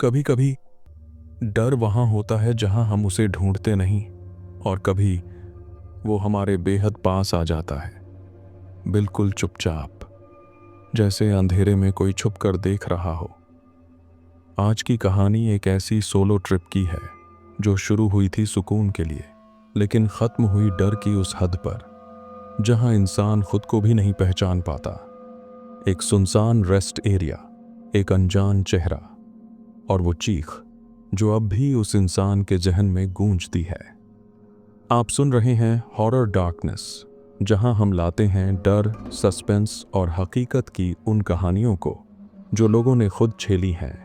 कभी कभी डर वहाँ होता है जहाँ हम उसे ढूंढते नहीं, और कभी वो हमारे बेहद पास आ जाता है, बिल्कुल चुपचाप, जैसे अंधेरे में कोई छुप कर देख रहा हो। आज की कहानी एक ऐसी सोलो ट्रिप की है जो शुरू हुई थी सुकून के लिए, लेकिन ख़त्म हुई डर की उस हद पर जहाँ इंसान खुद को भी नहीं पहचान पाता। एक सुनसान रेस्ट एरिया, एक अनजान चेहरा, और वो चीख जो अब भी उस इंसान के जहन में गूंजती है। आप सुन रहे हैं हॉरर डार्कनेस, जहां हम लाते हैं डर, सस्पेंस और हकीकत की उन कहानियों को जो लोगों ने खुद झेली हैं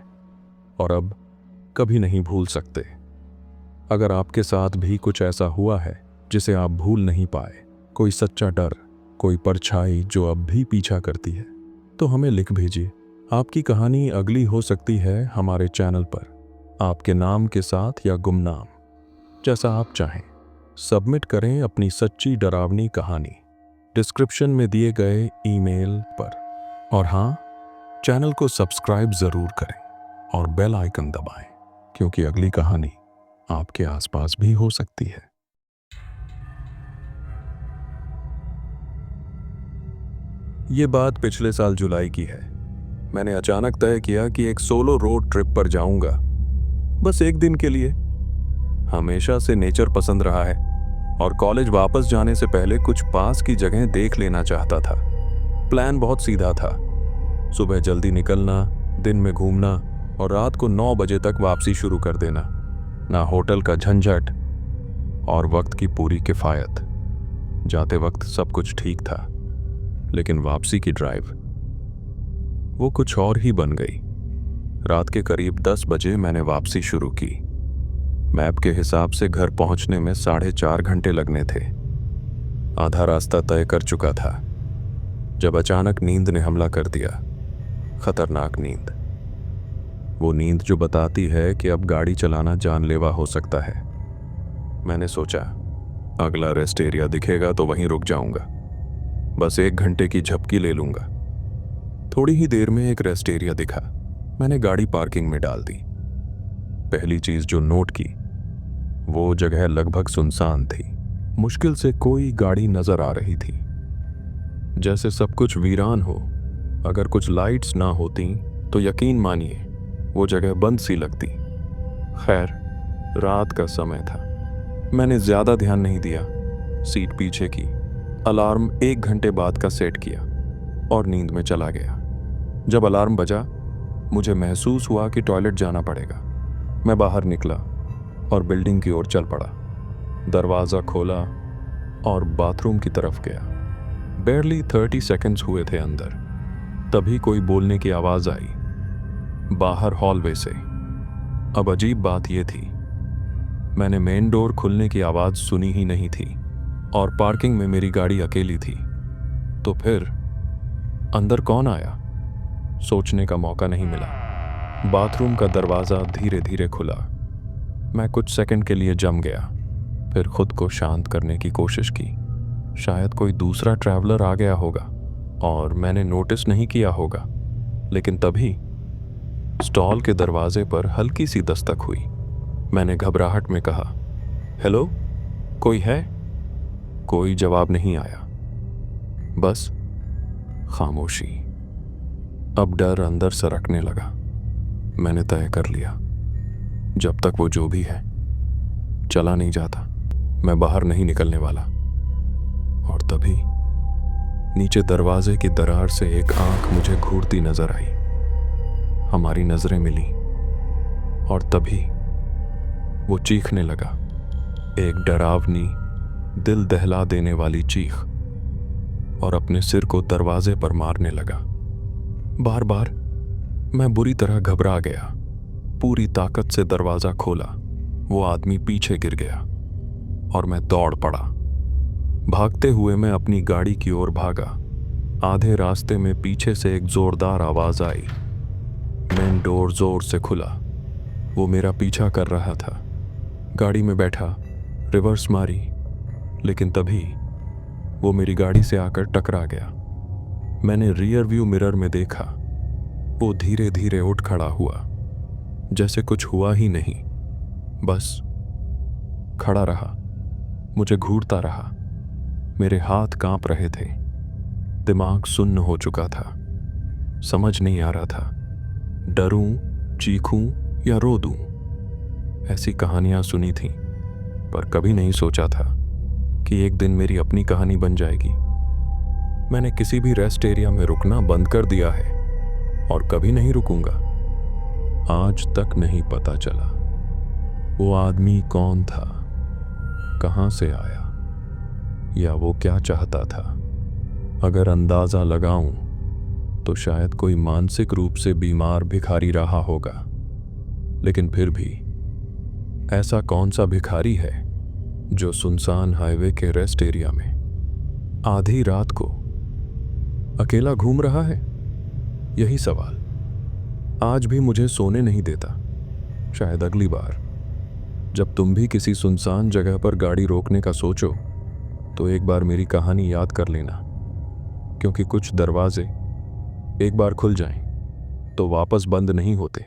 और अब कभी नहीं भूल सकते। अगर आपके साथ भी कुछ ऐसा हुआ है जिसे आप भूल नहीं पाए, कोई सच्चा डर, कोई परछाई जो अब भी पीछा करती है, तो हमें लिख भेजिए। आपकी कहानी अगली हो सकती है हमारे चैनल पर, आपके नाम के साथ या गुमनाम, जैसा आप चाहें। सबमिट करें अपनी सच्ची डरावनी कहानी डिस्क्रिप्शन में दिए गए ईमेल पर। और हाँ, चैनल को सब्सक्राइब ज़रूर करें और बेल आइकन दबाएं, क्योंकि अगली कहानी आपके आसपास भी हो सकती है। ये बात पिछले साल जुलाई की है। मैंने अचानक तय किया कि एक सोलो रोड ट्रिप पर जाऊंगा, बस एक दिन के लिए। हमेशा से नेचर पसंद रहा है और कॉलेज वापस जाने से पहले कुछ पास की जगह देख लेना चाहता था। प्लान बहुत सीधा था, सुबह जल्दी निकलना, दिन में घूमना और रात को 9 बजे तक वापसी शुरू कर देना। ना होटल का झंझट और वक्त की पूरी किफ़ायत। जाते वक्त सब कुछ ठीक था, लेकिन वापसी की ड्राइव वो कुछ और ही बन गई। रात के करीब 10 बजे मैंने वापसी शुरू की। मैप के हिसाब से घर पहुंचने में 4.5 घंटे लगने थे। आधा रास्ता तय कर चुका था जब अचानक नींद ने हमला कर दिया। खतरनाक नींद, वो नींद जो बताती है कि अब गाड़ी चलाना जानलेवा हो सकता है। मैंने सोचा, अगला रेस्ट एरिया दिखेगा तो वहीं रुक जाऊंगा, बस 1 घंटे की झपकी ले लूंगा। थोड़ी ही देर में एक रेस्ट एरिया दिखा। मैंने गाड़ी पार्किंग में डाल दी। पहली चीज जो नोट की, वो जगह लगभग सुनसान थी। मुश्किल से कोई गाड़ी नजर आ रही थी, जैसे सब कुछ वीरान हो। अगर कुछ लाइट्स ना होती तो यकीन मानिए वो जगह बंद सी लगती। खैर, रात का समय था, मैंने ज्यादा ध्यान नहीं दिया। सीट पीछे की, अलार्म 1 घंटे बाद का सेट किया और नींद में चला गया। जब अलार्म बजा, मुझे महसूस हुआ कि टॉयलेट जाना पड़ेगा। मैं बाहर निकला और बिल्डिंग की ओर चल पड़ा। दरवाज़ा खोला और बाथरूम की तरफ गया। बेयरली 30 सेकंड्स हुए थे अंदर, तभी कोई बोलने की आवाज़ आई बाहर हॉलवे से। अब अजीब बात यह थी, मैंने मेन डोर खुलने की आवाज़ सुनी ही नहीं थी और पार्किंग में मेरी गाड़ी अकेली थी। तो फिर अंदर कौन आया? सोचने का मौका नहीं मिला। बाथरूम का दरवाज़ा धीरे धीरे खुला। मैं कुछ सेकंड के लिए जम गया, फिर खुद को शांत करने की कोशिश की। शायद कोई दूसरा ट्रैवलर आ गया होगा और मैंने नोटिस नहीं किया होगा। लेकिन तभी स्टॉल के दरवाजे पर हल्की सी दस्तक हुई। मैंने घबराहट में कहा, हेलो, कोई है? कोई जवाब नहीं आया, बस खामोशी। अब डर अंदर सरकने लगा। मैंने तय कर लिया, जब तक वो जो भी है चला नहीं जाता, मैं बाहर नहीं निकलने वाला। और तभी नीचे दरवाजे की दरार से एक आंख मुझे घूरती नजर आई। हमारी नजरें मिली और तभी वो चीखने लगा, एक डरावनी, दिल दहला देने वाली चीख, और अपने सिर को दरवाजे पर मारने लगा बार बार। मैं बुरी तरह घबरा गया। पूरी ताकत से दरवाजा खोला। वो आदमी पीछे गिर गया और मैं दौड़ पड़ा। भागते हुए मैं अपनी गाड़ी की ओर भागा। आधे रास्ते में पीछे से एक जोरदार आवाज आई। मेन डोर जोर से खुला। वो मेरा पीछा कर रहा था। गाड़ी में बैठा, रिवर्स मारी, लेकिन तभी वो मेरी गाड़ी से आकर टकरा गया। मैंने रियर व्यू मिरर में देखा, वो धीरे धीरे उठ खड़ा हुआ। जैसे कुछ हुआ ही नहीं। बस खड़ा रहा, मुझे घूरता रहा। मेरे हाथ कांप रहे थे, दिमाग सुन्न हो चुका था। समझ नहीं आ रहा था डरूं, चीखूं या रो दूं। ऐसी कहानियां सुनी थीं, पर कभी नहीं सोचा था कि एक दिन मेरी अपनी कहानी बन जाएगी। मैंने किसी भी रेस्ट एरिया में रुकना बंद कर दिया है और कभी नहीं रुकूंगा। आज तक नहीं पता चला वो आदमी कौन था, कहां से आया, या वो क्या चाहता था। अगर अंदाजा लगाऊं तो शायद कोई मानसिक रूप से बीमार भिखारी रहा होगा। लेकिन फिर भी ऐसा कौन सा भिखारी है जो सुनसान हाईवे के रेस्ट एरिया में आधी रात को अकेला घूम रहा है? यही सवाल आज भी मुझे सोने नहीं देता। शायद अगली बार जब तुम भी किसी सुनसान जगह पर गाड़ी रोकने का सोचो तो एक बार मेरी कहानी याद कर लेना, क्योंकि कुछ दरवाजे एक बार खुल जाएं तो वापस बंद नहीं होते।